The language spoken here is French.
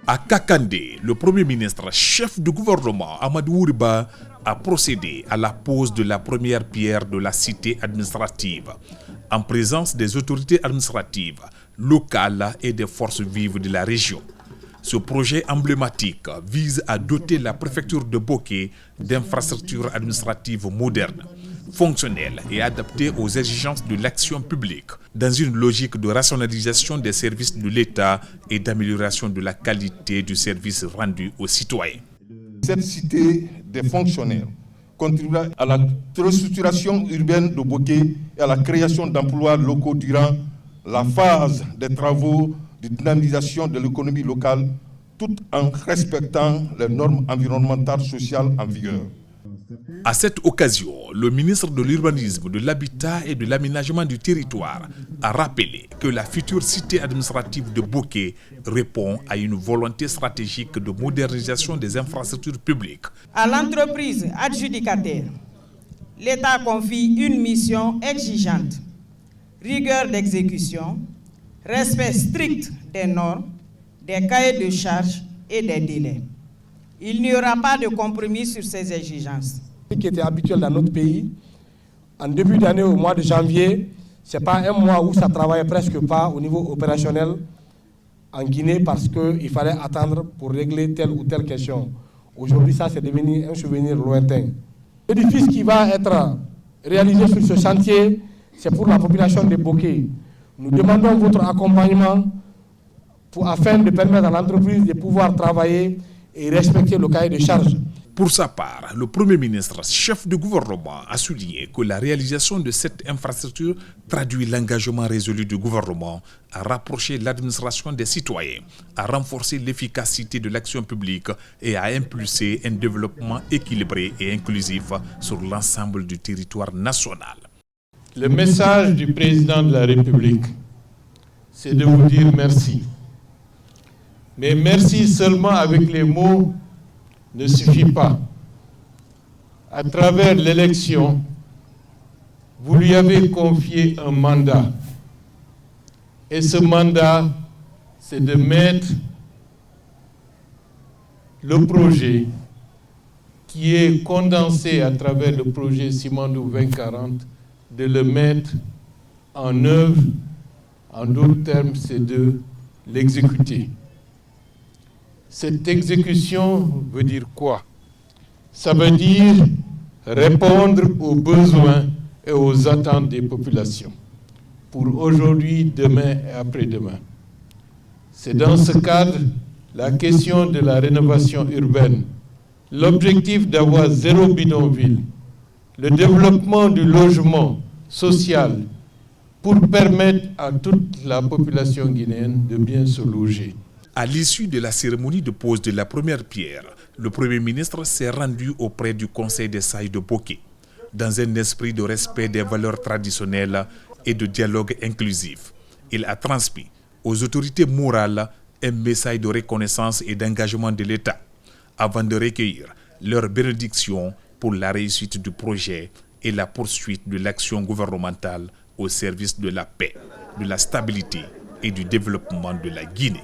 À Kakandé, le Premier ministre, chef du gouvernement, Amadou Ouriba, a procédé à la pose de la première pierre de la cité administrative, en présence des autorités administratives, locales et des forces vives de la région. Ce projet emblématique vise à doter la préfecture de Boké d'infrastructures administratives modernes, fonctionnelles et adaptées aux exigences de l'action publique, dans une logique de rationalisation des services de l'État et d'amélioration de la qualité du service rendu aux citoyens. Cette cité des fonctionnaires contribuera à la restructuration urbaine de Boké et à la création d'emplois locaux durant la phase des travaux de dynamisation de l'économie locale, tout en respectant les normes environnementales sociales en vigueur. À cette occasion, le ministre de l'Urbanisme, de l'Habitat et de l'Aménagement du Territoire a rappelé que la future cité administrative de Boké répond à une volonté stratégique de modernisation des infrastructures publiques. À l'entreprise adjudicataire, l'État confie une mission exigeante, rigueur d'exécution, respect strict des normes, des cahiers de charges et des délais. Il n'y aura pas de compromis sur ces exigences. Ce qui était habituel dans notre pays, en début d'année, au mois de janvier, ce n'est pas un mois où ça travaillait presque pas au niveau opérationnel en Guinée parce qu'il fallait attendre pour régler telle ou telle question. Aujourd'hui, ça c'est devenu un souvenir lointain. L'édifice qui va être réalisé sur ce chantier, c'est pour la population de Boké. Nous demandons votre accompagnement afin de permettre à l'entreprise de pouvoir travailler et respecter le cahier de charges. Pour sa part, le Premier ministre, chef du gouvernement, a souligné que la réalisation de cette infrastructure traduit l'engagement résolu du gouvernement à rapprocher l'administration des citoyens, à renforcer l'efficacité de l'action publique et à impulser un développement équilibré et inclusif sur l'ensemble du territoire national. Le message du président de la République, c'est de vous dire merci. Mais merci seulement avec les mots ne suffit pas. À travers l'élection, vous lui avez confié un mandat. Et ce mandat, c'est de mettre le projet qui est condensé à travers le projet Simandou 2040, de le mettre en œuvre. En d'autres termes, c'est de l'exécuter. Cette exécution veut dire quoi? Ça veut dire répondre aux besoins et aux attentes des populations pour aujourd'hui, demain et après-demain. C'est dans ce cadre la question de la rénovation urbaine, l'objectif d'avoir zéro bidonville, le développement du logement social pour permettre à toute la population guinéenne de bien se loger. À l'issue de la cérémonie de pose de la première pierre, le Premier ministre s'est rendu auprès du Conseil des sages de Boké, dans un esprit de respect des valeurs traditionnelles et de dialogue inclusif. Il a transmis aux autorités morales un message de reconnaissance et d'engagement de l'État, avant de recueillir leur bénédiction pour la réussite du projet et la poursuite de l'action gouvernementale au service de la paix, de la stabilité et du développement de la Guinée.